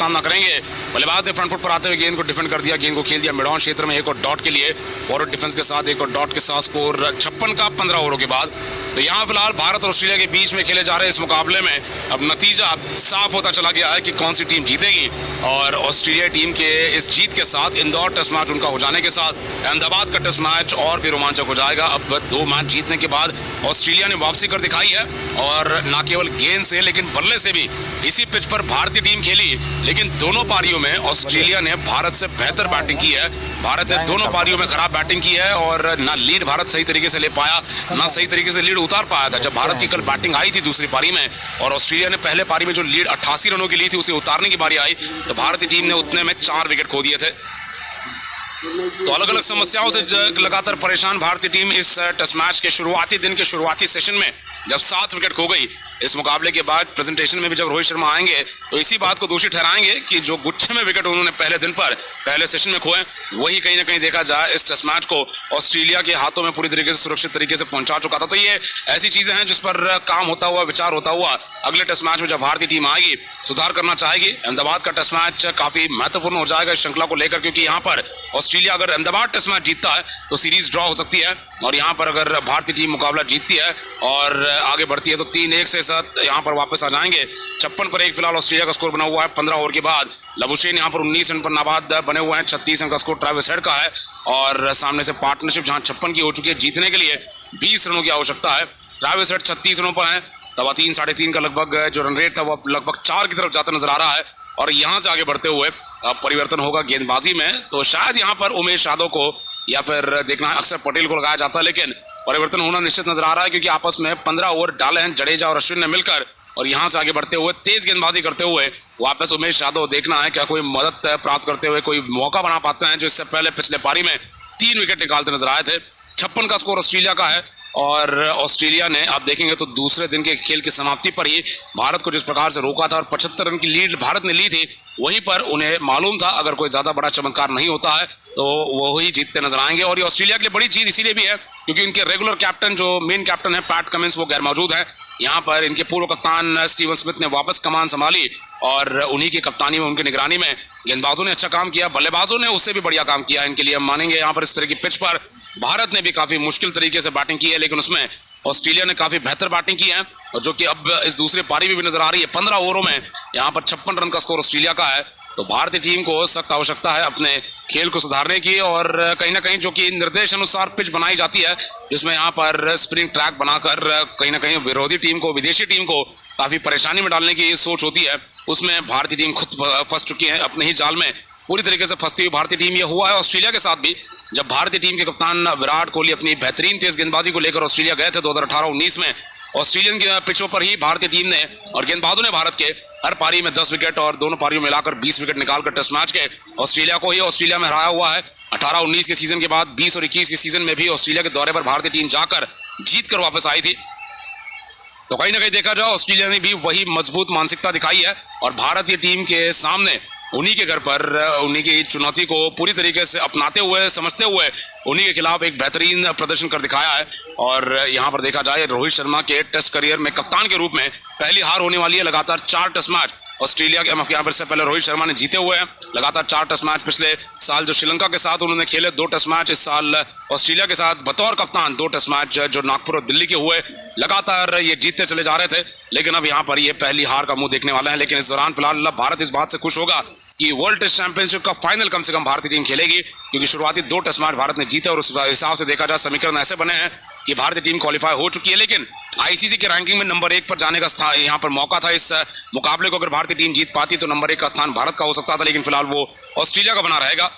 काम ना करेंगे। बल्लेबाज ने फ्रंट फुट पर आते हुए गेंद को डिफेंड कर दिया, गेंद को खेल दिया मिड ऑन क्षेत्र में एक और डॉट के लिए। फॉरवर्ड डिफेंस के साथ एक और डॉट के साथ स्कोर 56 का 15 ओवरों के बाद। तो यहाँ फिलहाल भारत और ऑस्ट्रेलिया के बीच में खेले जा रहे इस मुकाबले में अब नतीजा साफ होता चला गया है कि कौन सी टीम जीतेगी। और ऑस्ट्रेलिया टीम के इस जीत के साथ इंदौर टेस्ट मैच उनका हो जाने के साथ अहमदाबाद का टेस्ट मैच और भी रोमांचक हो जाएगा। अब 2 मैच जीतने के बाद ऑस्ट्रेलिया ने वापसी कर दिखाई है और न केवल गेंद से लेकिन बल्ले से भी इसी पिच पर भारतीय टीम खेली, लेकिन दोनों पारियों में ऑस्ट्रेलिया ने भारत से बेहतर बैटिंग की है। भारत ने दोनों पारियों में खराब बैटिंग की है और ना लीड भारत सही तरीके से ले पाया, ना सही तरीके से लीड उतार पाया था। जब भारत की कल बैटिंग आई थी दूसरी पारी में और ऑस्ट्रेलिया ने पहले पारी में जो लीड 88 रनों की ली थी उसे उतारने की बारी आई तो भारतीय टीम ने उतने में 4 विकेट खो दिए थे। तो अलग अलग समस्याओं से लगातार परेशान भारतीय टीम इस टेस्ट मैच के शुरुआती दिन के शुरुआती सेशन में जब 7 विकेट खो गई, इस मुकाबले के बाद प्रेजेंटेशन में भी जब रोहित शर्मा आएंगे तो इसी बात को दोषी ठहराएंगे कि जो गुच्छे में विकेट उन्होंने पहले दिन पर पहले सेशन में खोए वही कहीं ना कहीं देखा जाए इस टेस्ट मैच को ऑस्ट्रेलिया के हाथों में पूरी तरीके से सुरक्षित तरीके से पहुंचा चुका था। तो ये ऐसी चीजें हैं जिस पर काम होता हुआ विचार होता हुआ अगले टेस्ट मैच में जब भारतीय टीम आएगी सुधार करना चाहेगी। अहमदाबाद का टेस्ट मैच काफी महत्वपूर्ण हो जाएगा इस श्रृंखला को लेकर, क्योंकि यहाँ पर ऑस्ट्रेलिया अगर अहमदाबाद टेस्ट मैच जीतता है तो सीरीज ड्रॉ हो सकती है और यहाँ पर अगर भारतीय टीम मुकाबला जीतती है और आगे बढ़ती है तो 3-1 से साथ यहाँ पर वापस आ जाएंगे। 56 पर 1 फिलहाल ऑस्ट्रेलिया का स्कोर बना हुआ है 15 ओवर के बाद। लबुशेन यहाँ पर 19 रन पर नाबाद बने हुए हैं। 36 रन का स्कोर ट्रेविस हेड का है और सामने से पार्टनरशिप जहाँ 56 की हो चुकी है, जीतने के लिए 20 रनों की आवश्यकता है। ट्रेविस हेड 36 रनों पर है, 3.5 का लगभग जो रन रेट था वो लगभग 4 की तरफ जाता नजर आ रहा है। और यहाँ से आगे बढ़ते हुए अब परिवर्तन होगा गेंदबाजी में, तो शायद यहाँ पर उमेश यादव को या फिर देखना है अक्षर पटेल को लगाया जाता है, लेकिन परिवर्तन होना निश्चित नजर आ रहा है क्योंकि आपस में 15 ओवर डाले हैं जडेजा और अश्विन ने मिलकर। और यहाँ से आगे बढ़ते हुए तेज गेंदबाजी करते हुए वापस उमेश यादव, देखना है क्या कोई मदद प्राप्त करते हुए कोई मौका बना पाते हैं, जो इससे पहले पिछले पारी में 3 विकेट निकालते नजर आए थे। 56 का स्कोर ऑस्ट्रेलिया का है और ऑस्ट्रेलिया ने आप देखेंगे तो दूसरे दिन के खेल की समाप्ति पर ही भारत को जिस प्रकार से रोका था और 75 रन की लीड भारत ने ली थी, वहीं पर उन्हें मालूम था अगर कोई ज्यादा बड़ा चमत्कार नहीं होता है तो वो ही जीतते नजर आएंगे। और ये ऑस्ट्रेलिया के लिए बड़ी चीज इसीलिए भी है क्योंकि उनके रेगुलर कैप्टन जो मेन कैप्टन है पैट कमिंस वो गैर मौजूद है। यहाँ पर इनके पूर्व कप्तान स्टीवन स्मिथ ने वापस कमान संभाली और उन्हीं की कप्तानी में उनकी निगरानी में गेंदबाजों ने अच्छा काम किया, बल्लेबाजों ने उससे भी बढ़िया काम किया। इनके लिए हम मानेंगे यहाँ पर इस तरह की पिच पर भारत ने भी काफी मुश्किल तरीके से बैटिंग की है, लेकिन उसमें ऑस्ट्रेलिया ने काफी बेहतर बैटिंग की है और जो कि अब इस दूसरे पारी में भी नजर आ रही है। 15 ओवरों में यहाँ पर 56 रन का स्कोर ऑस्ट्रेलिया का है। तो भारतीय टीम को सख्त आवश्यकता है अपने खेल को सुधारने की और कहीं ना कहीं जो कि निर्देश अनुसार पिच बनाई जाती है जिसमें यहाँ पर स्प्रिंग ट्रैक बनाकर कहीं ना कहीं विरोधी टीम को, विदेशी टीम को काफी परेशानी में डालने की सोच होती है, उसमें भारतीय टीम खुद फंस चुकी है अपने ही जाल में। पूरी तरीके से फंसती हुई भारतीय टीम, ये हुआ है ऑस्ट्रेलिया के साथ भी जब भारतीय टीम के कप्तान विराट कोहली अपनी बेहतरीन तेज गेंदबाजी को लेकर ऑस्ट्रेलिया गए थे 2018-19 में। ऑस्ट्रेलियन के पिचों पर ही भारतीय टीम ने और गेंदबाजों ने भारत के हर पारी में 10 विकेट और दोनों पारियों में मिलाकर 20 विकेट निकालकर टेस्ट मैच के ऑस्ट्रेलिया को ही ऑस्ट्रेलिया में हराया हुआ है। 18-19 के सीजन के बाद 20 और 21 के सीजन में भी ऑस्ट्रेलिया के दौरे पर भारतीय टीम जाकर जीत कर वापस आई थी। तो कहीं ना कहीं देखा जाए ऑस्ट्रेलिया ने भी वही मजबूत मानसिकता दिखाई है और भारतीय टीम के सामने उन्हीं के घर पर उन्हीं की चुनौती को पूरी तरीके से अपनाते हुए, समझते हुए उन्हीं के खिलाफ एक बेहतरीन प्रदर्शन कर दिखाया है। और यहाँ पर देखा जाए रोहित शर्मा के टेस्ट करियर में कप्तान के रूप में पहली हार होने वाली है। लगातार 4 टेस्ट मैच ऑस्ट्रेलिया के यहाँ पर से पहले रोहित शर्मा ने जीते हुए हैं। लगातार 4 टेस्ट मैच पिछले साल जो श्रीलंका के साथ उन्होंने खेले 2 टेस्ट मैच, इस साल ऑस्ट्रेलिया के साथ बतौर कप्तान 2 टेस्ट मैच जो नागपुर और दिल्ली के हुए, लगातार ये जीतते चले जा रहे थे। लेकिन अब यहाँ पर ये पहली हार का मुंह देखने वाले हैं। लेकिन इस दौरान फिलहाल भारत इस बात से खुश होगा कि वर्ल्ड टेस्ट चैंपियनशिप का फाइनल कम से कम भारतीय टीम खेलेगी, क्योंकि शुरुआती 2 टेस्ट मैच भारत ने जीते और उस हिसाब से देखा जाए समीकरण ऐसे बने हैं कि भारतीय टीम क्वालिफाई हो चुकी है। लेकिन आईसीसी के रैंकिंग में नंबर 1 पर जाने का स्थान यहाँ पर मौका था। इस मुकाबले को अगर भारतीय टीम जीत पाती तो नंबर 1 का स्थान भारत का हो सकता था, लेकिन फिलहाल वो ऑस्ट्रेलिया का बना रहेगा।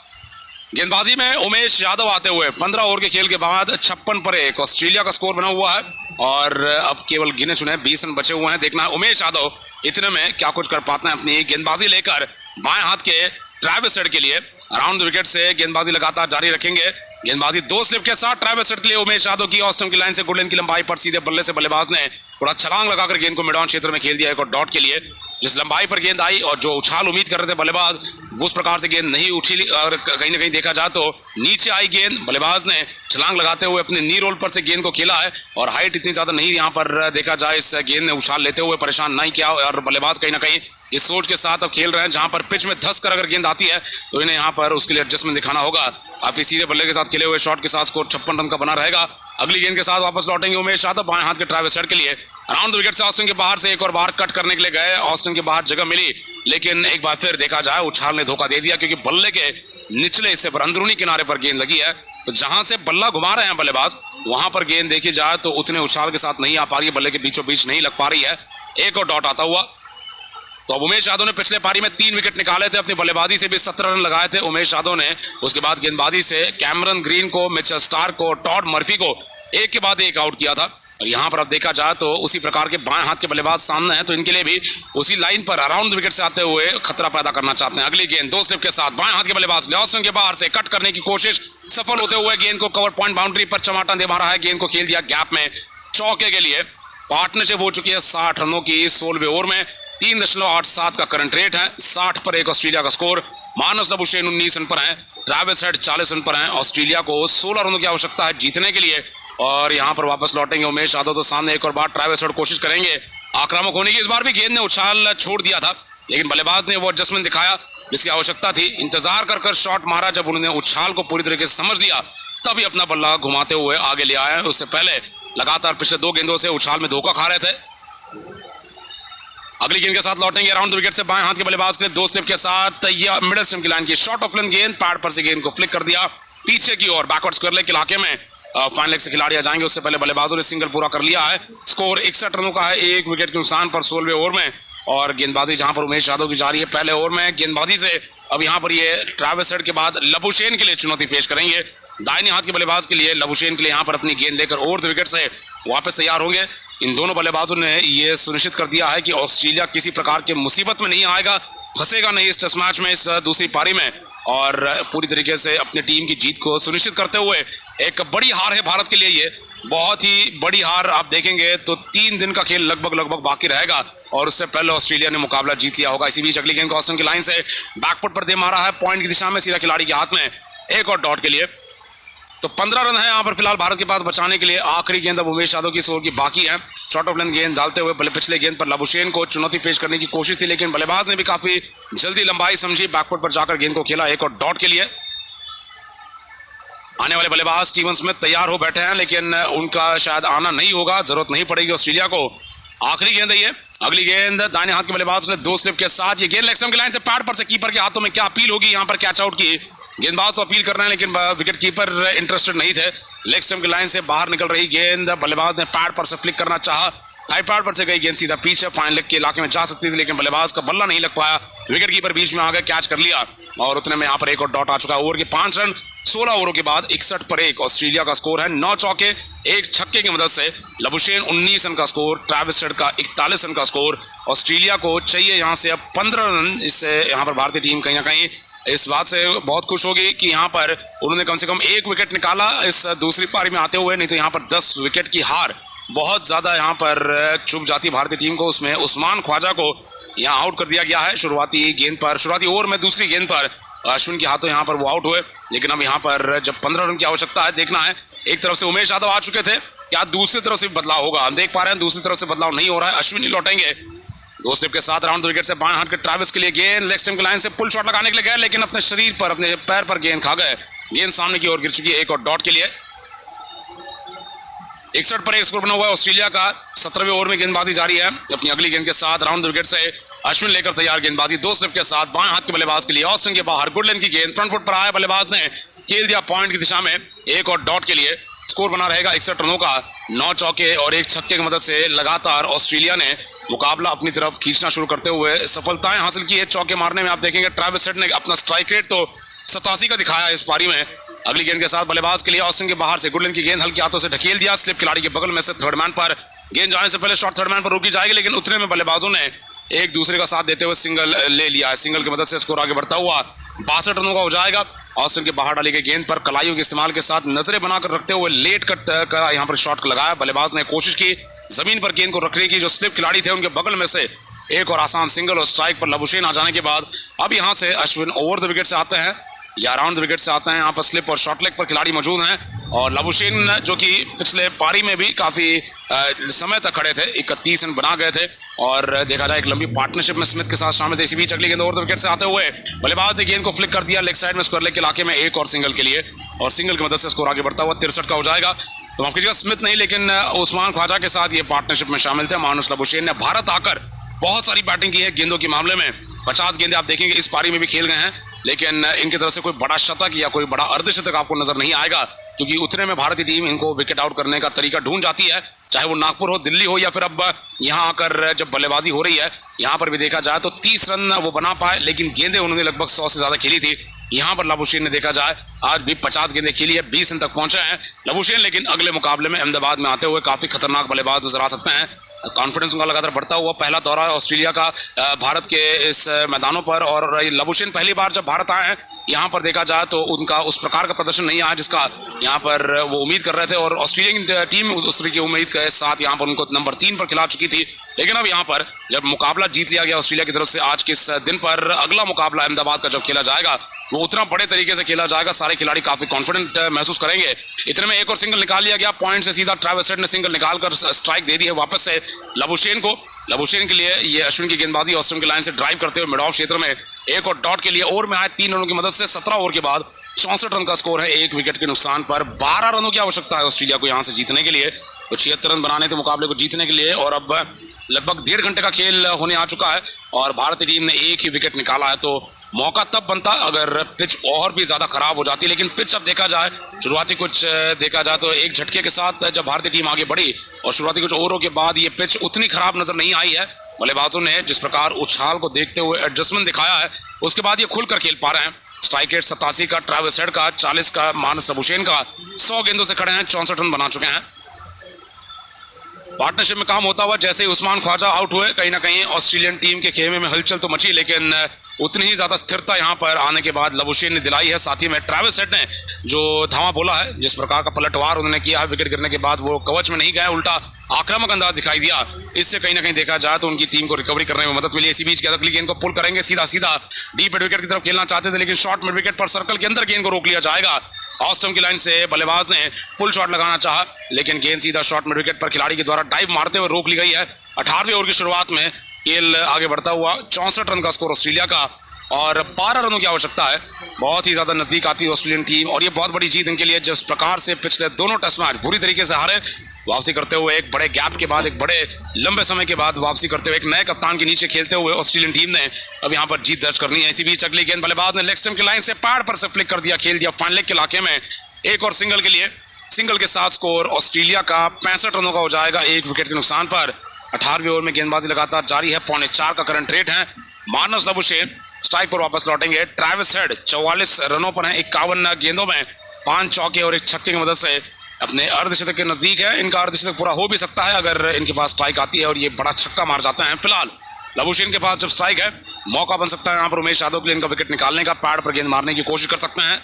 गेंदबाजी में उमेश यादव आते हुए 15 ओवर के खेल के बाद 56 पर 1 ऑस्ट्रेलिया का स्कोर बना हुआ है और अब केवल गिने चुने 20 रन बचे हुए हैं। देखना है उमेश यादव इतने में क्या कुछ कर पाते हैं अपनी गेंदबाजी लेकर। बाएं हाथ के ट्रेविस हेड के लिए अराउंड द विकेट से गेंदबाजी लगातार जारी रखेंगे। गेंदबाजी 2 स्लिप के साथ ट्रेविस हेड के लिए उमेश यादव की ऑस्टन की लाइन से गुड लेंथ की लंबाई पर सीधे बल्ले से बल्लेबाज ने थोड़ा छलांग लगाकर गेंद को मिड ऑन क्षेत्र में खेल दिया एक और डॉट के लिए। जिस लंबाई पर गेंद आई और जो उछाल उम्मीद कर रहे थे बल्लेबाज, उस प्रकार से गेंद नहीं उछली और कहीं ना कहीं देखा जाए तो नीचे आई गेंद। बल्लेबाज ने छलांग लगाते हुए अपने नी रोल पर से गेंद को खेला है और हाइट इतनी ज्यादा नहीं यहाँ पर देखा जाए इस गेंद ने उछाल लेते हुए परेशान नहीं किया और बल्लेबाज कहीं ना कहीं इस सोच के साथ अब खेल रहे हैं, जहां पर पिच में धस कर अगर गेंद आती है तो इन्हें यहां पर उसके लिए एडजस्टमेंट दिखाना होगा। काफी सीधे बल्ले के साथ खेले हुए शॉट के साथ स्कोर 56 रन का बना रहेगा। अगली गेंद के साथ वापस लौटेंगे उमेश यादव बाएं हाथ के ट्रैविस हेड के लिए। अराउंड द विकेट से ऑस्टिन के बाहर से एक और बार कट करने के लिए गए, ऑस्टिन के बाहर जगह मिली, लेकिन एक बार फिर देखा जाए उछाल ने धोखा दे दिया, क्योंकि बल्ले के निचले हिस्से पर अंदरूनी किनारे पर गेंद लगी है, तो जहां से बल्ला घुमा रहे हैं बल्लेबाज वहां पर गेंद देखी जाए तो उतने उछाल के साथ नहीं आ पा रही है, बल्ले के बीचों बीच नहीं लग पा रही है। एक और डॉट आता हुआ। तो अब उमेश यादव ने पिछले पारी में 3 विकेट निकाले थे, अपनी बल्लेबाजी से भी 17 रन लगाए थे उमेश यादव ने। उसके बाद गेंदबाजी से कैमरन ग्रीन को, मिचेल स्टार्क को, टॉड मर्फी को एक के बाद एक आउट किया था। और यहाँ पर अब देखा जाए तो उसी प्रकार के बाएं हाथ के बल्लेबाज सामने हैं, तो इनके लिए भी उसी लाइन पर अराउंड विकेट से आते हुए खतरा पैदा करना चाहते हैं। अगली गेंद 2 स्लिप के साथ बाएं हाथ के बल्लेबाज ऑस्टिन के बाहर से कट करने की कोशिश सफल होते हुए गेंद को कवर पॉइंट बाउंड्री पर चमाटा दे मारा है, गेंद को खेल दिया गैप में चौके के लिए। पार्टनरशिप हो चुकी है 60 रनों की 16वें ओवर में। 3.87 का करंट रेट है। 60 पर 1 ऑस्ट्रेलिया का स्कोर। मानस लबुशेन 19 रन पर है, ट्रैविस हेड 40 रन पर है। ऑस्ट्रेलिया को 16 रनों की आवश्यकता है जीतने के लिए। और यहां पर वापस लौटेंगे उमेश यादव, तो सामने एक और बार ट्रैविस हेड कोशिश करेंगे आक्रामक होने की। इस बार भी गेंद ने उछाल छोड़ दिया था, लेकिन बल्लेबाज ने वो एडजस्टमेंट दिखाया जिसकी आवश्यकता थी। इंतजार कर शॉट मारा, जब उन्होंने उछाल को पूरी तरीके से समझ लिया तभी अपना बल्ला घुमाते हुए आगे ले आए। उससे पहले लगातार पिछले 2 गेंदों से उछाल में धोखा खा रहे थे। अगली गेंद के साथ लौटेंगे अराउंड द विकेट से बाएं हाथ के बल्लेबाज के 2 स्लिप के साथ। यह मिडिल स्टंप की लाइन की शॉर्ट ऑफ लेंथ गेंद, पैड पर से गेंद को फ्लिक कर दिया पीछे की ओर बैकवर्ड स्क्वायर लेग के इलाके में। फाइन लेग से खिलाड़ी आ जाएंगे, उससे पहले बल्लेबाजों ने सिंगल पूरा कर लिया है। स्कोर 61 रनों का है, 1 विकेट के नुकसान पर 16वें ओवर में। और गेंदबाजी जहां पर उमेश यादव की जा रही है पहले ओवर में गेंदबाजी से, अब यहां पर ये ट्रैविस हेड के बाद लबुशेन के लिए चुनौती पेश करेंगे। दाहिने हाथ के बल्लेबाज के लिए लबुशेन के लिए यहां पर अपनी गेंद लेकर ओवर द विकेट से वापस तैयार होंगे। इन दोनों बल्लेबाजों ने यह सुनिश्चित कर दिया है कि ऑस्ट्रेलिया किसी प्रकार के मुसीबत में नहीं आएगा, फंसेगा नहीं इस टेस्ट मैच में, इस दूसरी पारी में। और पूरी तरीके से अपनी टीम की जीत को सुनिश्चित करते हुए एक बड़ी हार है भारत के लिए, ये बहुत ही बड़ी हार। आप देखेंगे तो 3 दिन का खेल लगभग बाकी रहेगा और उससे पहले ऑस्ट्रेलिया ने मुकाबला जीत लिया होगा। इसी बीच अगली गेंद ऑस्टिन की लाइन से बैकफुट पर दे मारा है, पॉइंट की दिशा में सीधा खिलाड़ी के हाथ में, एक और डॉट के लिए। तो 15 रन है यहाँ पर फिलहाल भारत के पास बचाने के लिए। आखिरी गेंद अब उमेश यादव की ओर की बाकी है। शॉर्ट ऑफ लेंथ गेंद डालते हुए पिछले गेंद पर लबुशेन को चुनौती पेश करने की कोशिश थी, लेकिन बल्लेबाज ने भी काफी जल्दी लंबाई समझी, बैकफुट पर जाकर गेंद को खेला, एक और डॉट के लिए। आने वाले बल्लेबाज स्टीवन स्मिथ तैयार हो बैठे हैं, लेकिन उनका शायद आना नहीं होगा, जरूरत नहीं पड़ेगी ऑस्ट्रेलिया को। आखिरी गेंद है ये। अगली गेंद दाहिने हाथ के बल्लेबाज ने 2 स्लिप के साथ, ये गेंद लेग स्टंप की लाइन से पैड पर से कीपर के हाथों में। क्या अपील होगी यहाँ पर कैच आउट की? गेंदबाज तो अपील कर रहे हैं, लेकिन विकेट कीपर इंटरेस्टेड नहीं थे। लेग स्टंप की लाइन से बाहर निकल रही गेंद, बल्लेबाज ने पैड पर से फ्लिक करना चाहा, थाई पैड पर से गई गेंद सीधा पीछे फाइन लेग के इलाके में जा सकती थी, लेकिन बल्लेबाज का बल्ला नहीं लग पाया। विकेट कीपर बीच में आ गए, कैच कर लिया और उतने में यहाँ पर एक और डॉट आ चुका है। ओवर के 5 रन 16 ओवरों के बाद 61 पर 1 ऑस्ट्रेलिया का स्कोर है। 9 चौके 1 छक्के की मदद से लबुशेन 19 रन का स्कोर, ट्रैविस हेड का 41 रन का स्कोर। ऑस्ट्रेलिया को चाहिए यहाँ से अब 15 रन। इससे यहाँ पर भारतीय टीम कहीं ना कहीं इस बात से बहुत खुश होगी कि यहाँ पर उन्होंने कम से कम 1 विकेट निकाला इस दूसरी पारी में आते हुए, नहीं तो यहाँ पर 10 विकेट की हार बहुत ज्यादा यहाँ पर चुभ जाती भारतीय टीम को। उसमें उस्मान ख्वाजा को यहाँ आउट कर दिया गया है शुरुआती गेंद पर, शुरुआती ओवर में दूसरी गेंद पर अश्विन के हाथों यहाँ पर वो आउट हुए। लेकिन अब यहाँ पर जब 15 रन की आवश्यकता है, देखना है। एक तरफ से उमेश यादव आ चुके थे, क्या दूसरी तरफ से बदलाव होगा? हम देख पा रहे हैं दूसरी तरफ से बदलाव नहीं हो रहा है, अश्विन ही लौटेंगे। 2 स्लिप के साथ राउंड विकेट से बाएं हाथ के ट्रैविस के लिए गेंद लेग स्टंप की लाइन से पुल शॉट लगाने के लिए गए, लेकिन अपने शरीर पर, अपने पैर पर गेंद खा गए। गेंद सामने की ओर गिर चुकी है, एक और डॉट के लिए। 61 पर 1 स्कोर बना हुआ है ऑस्ट्रेलिया का। 17वें ओवर में गेंदबाजी जारी है। अपनी अगली गेंद के साथ राउंड विकेट से अश्विन लेकर तैयार गेंदबाजी। 2 स्लिप के साथ बाएं हाथ के बल्लेबाज के लिए ऑस्टिन के बाहर गुड लेंथ की गेंद फ्रंट फुट पर आया, बल्लेबाज ने खेल दिया पॉइंट की दिशा में, एक और डॉट के लिए। स्कोर बना रहेगा 61 रनों का। 9 चौके और 1 छक्के की मदद से लगातार ऑस्ट्रेलिया ने मुकाबला अपनी तरफ खींचना शुरू करते हुए सफलताएं हासिल की है चौके मारने में। आप देखेंगे ट्रैविस हेड ने अपना स्ट्राइक रेट तो 87 का दिखाया इस पारी में। अगली गेंद के साथ बल्लेबाज के लिए ऑस्टिन के बाहर से गुडलिन की गेंद हल्के हाथों से ढकेल दिया, स्लिप खिलाड़ी के बगल में से थर्ड मैन पर। गेंद जाने से पहले शॉट थर्ड मैन पर रोकी जाएगी, लेकिन उतने में बल्लेबाजों ने एक दूसरे का साथ देते हुए सिंगल ले लिया है। सिंगल की मदद से स्कोर आगे बढ़ता हुआ 62 रनों का हो जाएगा। ऑस्टिन के बाहर डाली गई गेंद पर कलाइयों के इस्तेमाल के साथ नजरें बनाकर रखते हुए लेट कट कर यहाँ पर शॉट लगाया। बल्लेबाज ने कोशिश की जमीन पर गेंद को रखने की, जो स्लिप खिलाड़ी थे उनके बगल में से एक और आसान सिंगल और स्ट्राइक पर लबुशेन आ जाने के बाद अब यहाँ से अश्विन ओवर द विकेट से आते हैं या राउंड द विकेट से आते हैं। यहाँ पर स्लिप और शॉर्ट लेग पर खिलाड़ी मौजूद हैं। और लबुशेन जो कि पिछले पारी में भी काफ़ी समय तक खड़े थे, 31 रन बना गए थे और देखा जाए एक लंबी पार्टनरशिप में स्मिथ के साथ शामिल थे। इसी बीच अगली गेंद ओवर द विकेट से आते हुए बल्लेबाज ने गेंद को फ्लिक कर दिया लेग साइड में स्क्वायर लेग के इलाके में एक और सिंगल के लिए, और सिंगल की मदद से स्कोर आगे बढ़ता हुआ 63 का हो जाएगा। तो माफ कीजिएगा स्मिथ नहीं लेकिन उस्मान ख्वाजा के साथ ये पार्टनरशिप में शामिल थे। मानुस लबुशेन ने भारत आकर बहुत सारी बैटिंग की है गेंदों के मामले में, 50 गेंदें आप देखेंगे इस पारी में भी खेल गए हैं, लेकिन इनकी तरफ से कोई बड़ा शतक या कोई बड़ा अर्धशतक आपको नजर नहीं आएगा, क्योंकि उतने में भारतीय टीम इनको विकेट आउट करने का तरीका ढूंढ जाती है, चाहे वो नागपुर हो, दिल्ली हो या फिर अब यहाँ आकर जब बल्लेबाजी हो रही है यहाँ पर भी देखा जाए तो 30 रन वो बना पाए, लेकिन गेंदें उन्होंने लगभग 100 से ज्यादा खेली थी। यहाँ पर लबुशेन ने देखा जाए आज भी 50 गेंदें खेली है, 20 रन तक पहुंचे हैं लबुशेन, लेकिन अगले मुकाबले में अहमदाबाद में आते हुए काफी खतरनाक बल्लेबाज नजर आ सकते हैं। कॉन्फिडेंस उनका लगातार बढ़ता हुआ, पहला दौरा है ऑस्ट्रेलिया का भारत के इस मैदानों पर, और लबुशेन पहली बार जब भारत आए हैं यहाँ पर देखा जाए तो उनका उस प्रकार का प्रदर्शन नहीं आया जिसका यहाँ पर वो उम्मीद कर रहे थे, और ऑस्ट्रेलियन टीम उस तरह की उम्मीद के साथ यहाँ पर उनको नंबर 3 पर खिला चुकी थी। लेकिन अब यहाँ पर जब मुकाबला जीत लिया गया ऑस्ट्रेलिया की तरफ से, आज के इस दिन पर अगला मुकाबला अहमदाबाद का जब खेला जाएगा वो उतना बड़े तरीके से खेला जाएगा, सारे खिलाड़ी काफी कॉन्फिडेंट महसूस करेंगे। इतने में एक और सिंगल निकाल लिया गया, पॉइंट से सीधा ट्रेविस हेड ने सिंगल निकालकर स्ट्राइक दे दी है वापस से लबुशेन को। लबुशेन के लिए ये अश्विन की गेंदबाजी ऑस्ट्रेलिया की लाइन से ड्राइव करते हुए मिड ऑफ क्षेत्र में एक और डॉट के लिए ओवर में आए 3 रनों की मदद से 17 ओवर के बाद 64 रन का स्कोर है, 1 विकेट के नुकसान पर। 12 रनों की आवश्यकता है ऑस्ट्रेलिया को यहाँ से जीतने के लिए, तो 76 रन बनाने थे मुकाबले को जीतने के लिए, और अब लगभग 1.5 घंटे का खेल होने आ चुका है और भारतीय टीम ने 1 ही विकेट निकाला है। तो मौका तब बनता अगर पिच और भी ज्यादा खराब हो जाती, लेकिन पिच अब देखा जाए शुरुआती कुछ देखा जाए तो एक झटके के साथ जब भारतीय टीम आगे बढ़ी और शुरुआती कुछ ओवरों के बाद ये पिच उतनी खराब नजर नहीं आई है। बल्लेबाजों ने जिस प्रकार उछाल को देखते हुए एडजस्टमेंट दिखाया है उसके बाद ये खुलकर खेल पा रहे हैं। स्ट्राइक रेट 87 का ट्रेविस हेड का, 40 का मानस लबुशेन का, 100 गेंदों से खड़े हैं, 64 रन बना चुके हैं। पार्टनरशिप में काम होता हुआ जैसे ही उस्मान ख्वाजा आउट हुए कहीं ना कहीं ऑस्ट्रेलियन टीम के खेमे में हलचल तो मची, लेकिन उतनी ही ज्यादा स्थिरता यहाँ पर आने के बाद लबुशेन ने दिलाई है। साथ ही में ट्रेविस हेड ने जो धावा बोला है, जिस प्रकार का पलटवार उन्होंने किया है विकेट गिरने के बाद, वो कवच में नहीं गए, उल्टा आक्रामक अंदाज दिखाई दिया। इससे कहीं ना कहीं देखा जाए तो उनकी टीम को रिकवरी करने में मदद मिली। इसी बीच अगली गेंद को पुल करेंगे, सीधा सीधा डीप मिड विकेट की तरफ खेलना चाहते थे, लेकिन शॉर्ट मिड विकेट पर सर्कल के अंदर गेंद को रोक लिया जाएगा। ऑस्टम की लाइन से बल्लेबाज ने पुल शॉट लगाना चाहा, लेकिन गेंद सीधा शॉर्ट मिड विकेट पर खिलाड़ी के द्वारा डाइव मारते हुए रोक ली गई है। 18वें ओवर की शुरुआत में खेल आगे बढ़ता हुआ 64 रन का स्कोर ऑस्ट्रेलिया का और 12 रनों की आवश्यकता है। बहुत ही ज्यादा नजदीक आती है ऑस्ट्रेलियन टीम और ये बहुत बड़ी जीत इनके लिए, जिस प्रकार से पिछले दोनों टेस्ट मैच बुरी तरीके से हारे, वापसी करते हुए एक बड़े गैप के बाद, एक बड़े लंबे समय के बाद वापसी करते हुए एक नए कप्तान के नीचे खेलते हुए ऑस्ट्रेलियन टीम ने अब यहाँ पर जीत दर्ज करनी है। इसी बीच अगली गेंद बल्लेबाज ने लेग स्टंप की लाइन से पैड पर से फ्लिक कर दिया, खेल दिया फाइन लेग के इलाके में, एक और सिंगल के लिए। सिंगल के साथ स्कोर ऑस्ट्रेलिया का 65 रनों का हो जाएगा, 1 विकेट के नुकसान पर। 18वें ओवर में गेंदबाजी लगातार जारी है, 4.25 का करंट रेट है। मानस लबुशेन स्ट्राइक पर वापस लौटेंगे। ट्रेविस हेड 44 रनों पर हैं, 51 गेंदों में 5 चौके और 1 छक्के की मदद से अपने अर्धशतक के नजदीक है। इनका अर्धशतक पूरा हो भी सकता है अगर इनके पास स्ट्राइक आती है और ये बड़ा छक्का मार जाते हैं। फिलहाल लबुशेन के पास जब स्ट्राइक है, मौका बन सकता है यहाँ पर उमेश यादव के लिए इनका विकेट निकालने का, पैड पर गेंद मारने की कोशिश कर सकते हैं।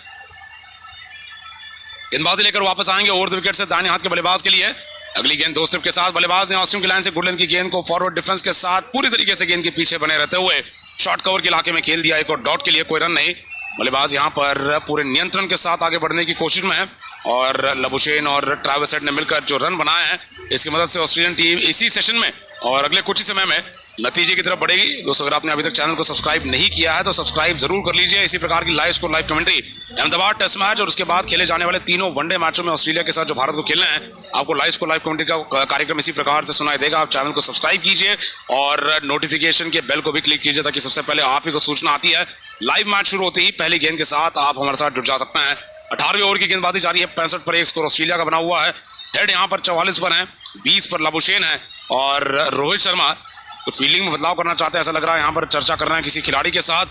गेंदबाजी लेकर वापस आएंगे ओवर द विकेट से दाहिने हाथ के बल्लेबाज के लिए। अगली गेंद दो स्टेप के साथ बल्लेबाज ने ऑस्ट्रेलिया की लाइन से गुडलैंड की गेंद को फॉरवर्ड डिफेंस के साथ पूरी तरीके से गेंद के पीछे बने रहते हुए शॉर्ट कवर के इलाके में खेल दिया, एक और डॉट के लिए, कोई रन नहीं। बल्लेबाज यहाँ पर पूरे नियंत्रण के साथ आगे बढ़ने की कोशिश में है और लबुशेन और ट्रेविस हेड ने मिलकर जो रन बनाए हैं इसकी मदद से ऑस्ट्रेलियन टीम इसी सेशन में और अगले कुछ ही समय में नतीजे की तरफ बढ़ेगी। दोस्तों अगर आपने अभी तक चैनल को सब्सक्राइब नहीं किया है तो सब्सक्राइब जरूर कर लीजिए। इसी प्रकार की live score, live commentary, Ahmedabad test match और उसके बाद खेले जाने वाले तीनों वनडे मैचों में ऑस्ट्रेलिया के साथ जो भारत को खेलना है, आपको लाइव स्कोर, लाइव कमेंट्री का कार्यक्रम इसी प्रकार से सुनाई देगा। आप चैनल को सब्सक्राइब कीजिए और नोटिफिकेशन के बेल को भी क्लिक कीजिए ताकि सबसे पहले आप ही को सूचना आती है। लाइव मैच शुरू होते ही पहली गेंद के साथ आप हमारे साथ जुड़ जा सकते हैं। 18वें ओवर की गेंदबाजी जारी है, 65 पर 1 स्कोर ऑस्ट्रेलिया का बना हुआ है। हेड यहाँ पर 44 पर है, 20 पर लबुशेन है और रोहित शर्मा कुछ फील्डिंग में बदलाव करना चाहते हैं, ऐसा लग रहा है। यहाँ पर चर्चा कर रहे हैं किसी खिलाड़ी के साथ।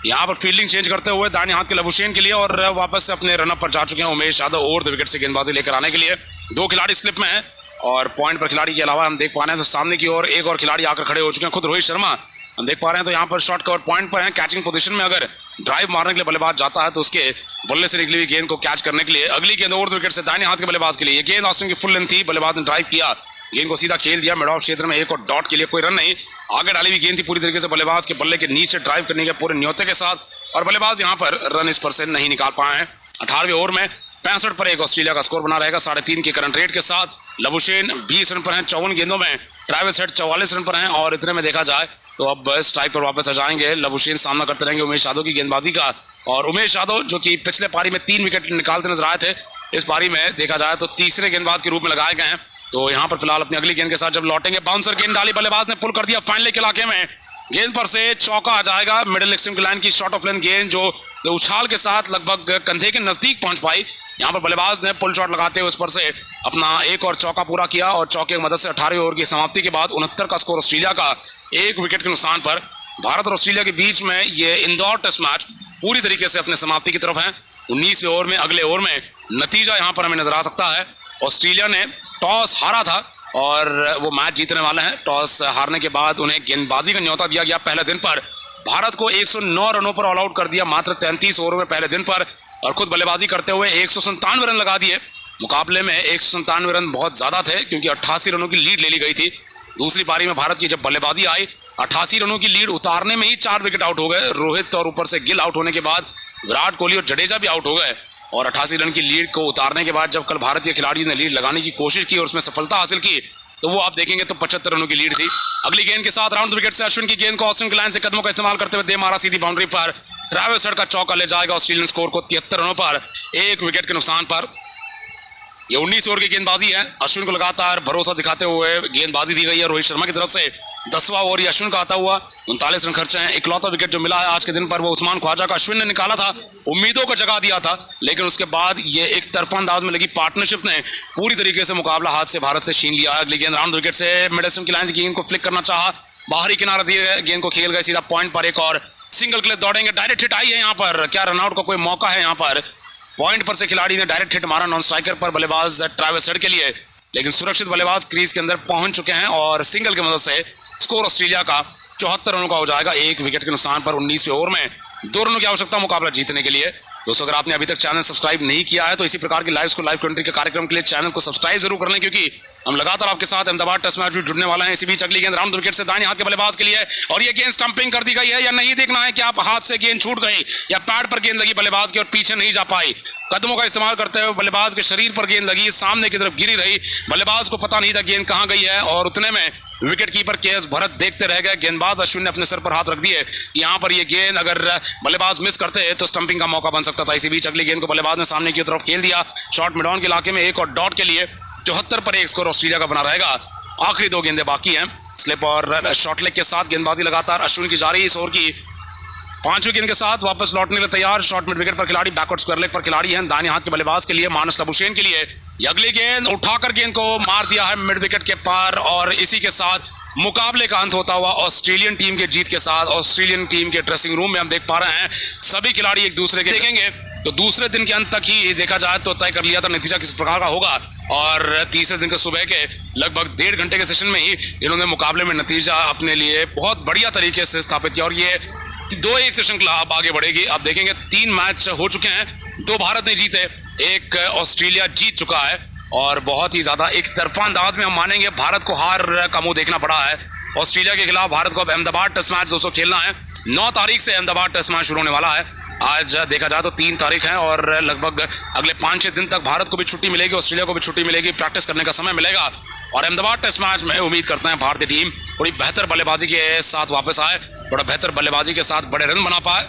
यहाँ पर फील्डिंग चेंज करते हुए दाहिने हाथ के लबुशेन के लिए और वापस से अपने रनअप पर जा चुके हैं Umesh Yadav over the wicket से गेंदबाजी लेकर आने के लिए। 2 खिलाड़ी स्लिप में हैं और पॉइंट पर खिलाड़ी के अलावा हम देख पा रहे हैं तो सामने की ओर एक और खिलाड़ी आकर खड़े हो चुके हैं, खुद रोहित शर्मा हम देख पा रहे हैं। तो यहाँ पर शॉर्ट कवर पॉइंट पर है, कैचिंग पोजीशन में अगर ड्राइव मारने के लिए बल्लेबाज जाता है तो उसके बल्ले से निकली हुई गेंद को कैच करने के लिए अगली गेंद ओवर द विकेट से दाहिने हाथ के बल्लेबाज के लिए। ये गेंद ऑस्टिन की फुल लेंथ थी, बल्लेबाज ने ड्राइव किया, गेंद को सीधा खेल दिया मिड ऑफ क्षेत्र में, एक और डॉट के लिए, कोई रन नहीं। आगे डाली हुई गेंद थी पूरी तरीके से बल्लेबाज के बल्ले के नीचे ड्राइव करने के पूरे न्योते के साथ और बल्लेबाज यहाँ पर रन इस पर से नहीं निकाल पाए हैं। 18वें ओवर में 65 पर 1 ऑस्ट्रेलिया का स्कोर बना रहेगा 3.5 के करंट रेट के साथ। लबुशेन 20 रन पर हैं 54 गेंदों में, ट्रेविस हेड 44 रन पर हैं और इतने में देखा जाए तो अब स्ट्राइक पर वापस आ जाएंगे। लबुशेन सामना करते रहेंगे उमेश यादव की गेंदबाजी का, और उमेश यादव जो कि पिछले पारी में 3 विकेट निकालते नजर आए थे, इस पारी में देखा जाए तो तीसरे गेंदबाज के रूप में लगाए गए हैं। तो यहाँ पर फिलहाल अपनी अगली गेंद के साथ जब लौटेंगे, बाउंसर गेंद डाली, बल्लेबाज ने पुल कर दिया फाइनल के इलाके में, गेंद पर से चौका आ जाएगा। मिडिल एक्सट्रीम लाइन की शॉर्ट ऑफ लेंथ गेंद जो उछाल के साथ लगभग कंधे के नजदीक पहुंच पाई। यहाँ पर बल्लेबाज ने पुल शॉट लगाते हुए उस पर से अपना एक और चौका पूरा किया और चौके की मदद से 18वें ओवर की समाप्ति के बाद 69 का स्कोर ऑस्ट्रेलिया का 1 विकेट के नुकसान पर। भारत और ऑस्ट्रेलिया के बीच में ये इंदौर टेस्ट मैच पूरी तरीके से अपने समाप्ति की तरफ है। 19वें ओवर में अगले ओवर में नतीजा यहाँ पर हमें नजर आ सकता है। ऑस्ट्रेलिया ने टॉस हारा था और वो मैच जीतने वाले हैं। टॉस हारने के बाद उन्हें गेंदबाजी का न्योता दिया गया पहले दिन पर। भारत को 109 रनों पर ऑल आउट कर दिया मात्र 33 ओवरों में पहले दिन पर, और खुद बल्लेबाजी करते हुए 197 रन लगा दिए। मुकाबले में 197 रन बहुत ज्यादा थे क्योंकि 88 रनों की लीड ले ली गई थी। दूसरी पारी में भारत की जब बल्लेबाजी आई, 88 रनों की लीड उतारने में ही 4 विकेट आउट हो गए। रोहित और ऊपर से गिल आउट होने के बाद विराट कोहली और जडेजा भी आउट हो गए, और 88 रन की लीड को उतारने के बाद जब कल भारतीय खिलाड़ियों ने लीड लगाने की कोशिश की और उसमें सफलता हासिल की, तो वो आप देखेंगे तो 75 रनों की लीड थी। अगली गेंद के साथ राउंड द विकेट से अश्विन की गेंद को ऑस्टिन क्लाइन से कदमों का इस्तेमाल करते हुए दे मारा सीधी बाउंड्री पर। ट्रेविस हेड का चौका ले जाएगा ऑस्ट्रेलियन स्कोर को 73 रनों पर 1 विकेट के नुकसान पर। ये 19 ओवर की गेंदबाजी है। अश्विन को लगातार भरोसा दिखाते हुए गेंदबाजी दी गई है रोहित शर्मा की तरफ से। 10वां ओवर ये अश्विन का आता हुआ, 39 रन खर्चे हैं। इकलौता विकेट जो मिला है आज के दिन पर वो उस्मान ख्वाजा का अश्विन ने निकाला था, उम्मीदों को जगा दिया था, लेकिन उसके बाद ये एक तरफा अंदाज में लगी पार्टनरशिप ने पूरी तरीके से मुकाबला हाथ से भारत से छीन लिया। अगली गेंद राउंड विकेट से मिडल की लाइन की गेंद को फ्लिक करना चाहा, बाहरी किनारा दिए गेंद को खेल गए सीधा पॉइंट पर। एक और सिंगल के लिए दौड़ेंगे, डायरेक्ट हिट आई है यहाँ पर, क्या रनआउट का कोई मौका है यहाँ पर? पॉइंट पर से खिलाड़ी ने डायरेक्ट हिट मारा नॉन स्ट्राइकर पर बल्लेबाज ट्रेविस हेड के लिए, लेकिन सुरक्षित बल्लेबाज क्रीज के अंदर पहुंच चुके हैं और सिंगल की मदद से स्कोर ऑस्ट्रेलिया का 74 रनों का हो जाएगा 1 विकेट के नुकसान पर। 19वें ओवर में 2 रनों की आवश्यकता मुकाबला जीतने के लिए। दोस्तों, अगर आपने अभी तक चैनल सब्सक्राइब नहीं किया है तो इसी प्रकार की लाइव कमेंट्री के कार्यक्रम के लिए चैनल को सब्सक्राइब जरूर कर लें, क्योंकि हम लगातार आपके साथ अहमदाबाद टेस्ट मैच में जुड़ने वाला है। इसी बीच अगली गेंद राउंड विकेट से दाहिने हाथ के बल्लेबाज के लिए, और ये गेंद स्टंपिंग कर दी गई है या नहीं देखना है कि आप हाथ से गेंद छूट गई या पैड पर गेंद लगी बल्लेबाज की और पीछे नहीं जा पाई। कदमों का इस्तेमाल करते हुए बल्लेबाज के शरीर पर गेंद लगी, सामने की तरफ गिरी रही, बल्लेबाज को पता नहीं था गेंद कहां गई है, और उतने में विकेट कीपर केएस भरत देखते रह गए। गेंदबाज अश्विन ने अपने सर पर हाथ रख दिए। यहाँ पर ये गेंद अगर बल्लेबाज मिस करते तो स्टंपिंग का मौका बन सकता था। इसी बीच अगली गेंद को बल्लेबाज ने सामने की तरफ खेल दिया, शॉर्ट मिड ऑन के इलाके में 1 और डॉट के लिए 74 पर 1 स्कोर ऑस्ट्रेलिया का बना रहेगा। आखिरी 2 गेंदें बाकी हैं। स्लिप और शॉर्ट लेग के साथ गेंदबाजी लगातार अश्विन की जारी। इस ओवर की 5वीं गेंद के साथ वापस लौटने के लिए तैयार। शॉर्ट मिड विकेट पर खिलाड़ी, बैकवर्ड स्क्वायर लेग पर खिलाड़ी हैं। दाहिने हाथ के बल्लेबाज के लिए मानस लबुशेन के लिए अगली गेंद उठाकर गेंद को मार दिया है मिड विकेट के पार, और इसी के साथ मुकाबले का अंत होता हुआ ऑस्ट्रेलियन टीम के जीत के साथ। ऑस्ट्रेलियन टीम के ड्रेसिंग रूम में हम देख पा रहे हैं सभी खिलाड़ी एक दूसरे के देखेंगे तो दूसरे दिन के अंत तक ही देखा जाए तो तय कर लिया था नतीजा किस प्रकार का होगा, और तीसरे दिन के सुबह के लगभग 1.5 घंटे के सेशन में ही इन्होंने मुकाबले में नतीजा अपने लिए बहुत बढ़िया तरीके से स्थापित किया, और ये 2-1 से श्रृंखला अब आगे बढ़ेगी। आप देखेंगे 3 मैच हो चुके हैं, 2 भारत ने जीते, 1 ऑस्ट्रेलिया जीत चुका है, और बहुत ही ज्यादा एक तरफा अंदाज में हम मानेंगे भारत को हार का मुंह देखना पड़ा है। ऑस्ट्रेलिया के खिलाफ भारत को अब अहमदाबाद टेस्ट मैच दोस्तों खेलना है। 9 तारीख से अहमदाबाद टेस्ट मैच शुरू होने वाला है। आज देखा जाए तो 3 तारीख है, और लगभग अगले 5-6 दिन तक भारत को भी छुट्टी मिलेगी, ऑस्ट्रेलिया को भी छुट्टी मिलेगी, प्रैक्टिस करने का समय मिलेगा। और अहमदाबाद टेस्ट मैच में उम्मीद करते हैं भारतीय टीम थोड़ी बेहतर बल्लेबाजी के साथ वापस आए, थोड़ा बेहतर बल्लेबाजी के साथ बड़े रन बना पाए।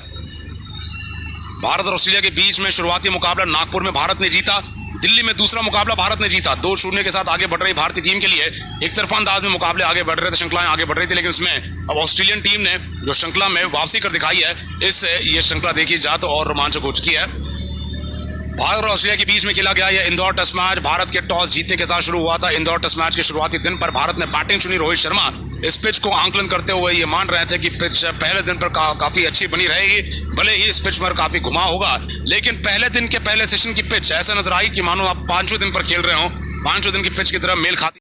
भारत और ऑस्ट्रेलिया के बीच में शुरुआती मुकाबला नागपुर में भारत ने जीता, दिल्ली में दूसरा मुकाबला भारत ने जीता। 2-0 के साथ आगे बढ़ रही भारतीय टीम के लिए एक तरफा अंदाज में मुकाबले आगे बढ़ रहे थे, श्रृंखलाएं आगे बढ़ रही थी, लेकिन उसमें अब ऑस्ट्रेलियन टीम ने जो श्रृंखला में वापसी कर दिखाई है, इससे ये श्रृंखला देखी जाए तो और रोमांचक हो चुकी है। भारत और ऑस्ट्रेलिया के बीच में खेला गया यह इंदौर टेस्ट मैच भारत के टॉस जीतने के साथ शुरू हुआ था। इंदौर टेस्ट मैच के शुरुआती दिन पर भारत ने बैटिंग चुनी। रोहित शर्मा इस पिच को आंकलन करते हुए ये मान रहे थे कि पिच पहले दिन पर काफी अच्छी बनी रहेगी, भले ही इस पिच पर काफी घुमाव होगा, लेकिन पहले दिन के पहले सेशन की पिच ऐसा नजर आई कि मानो आप 5वें दिन पर खेल रहे हो, 5वें दिन की पिच की तरह मेल खाती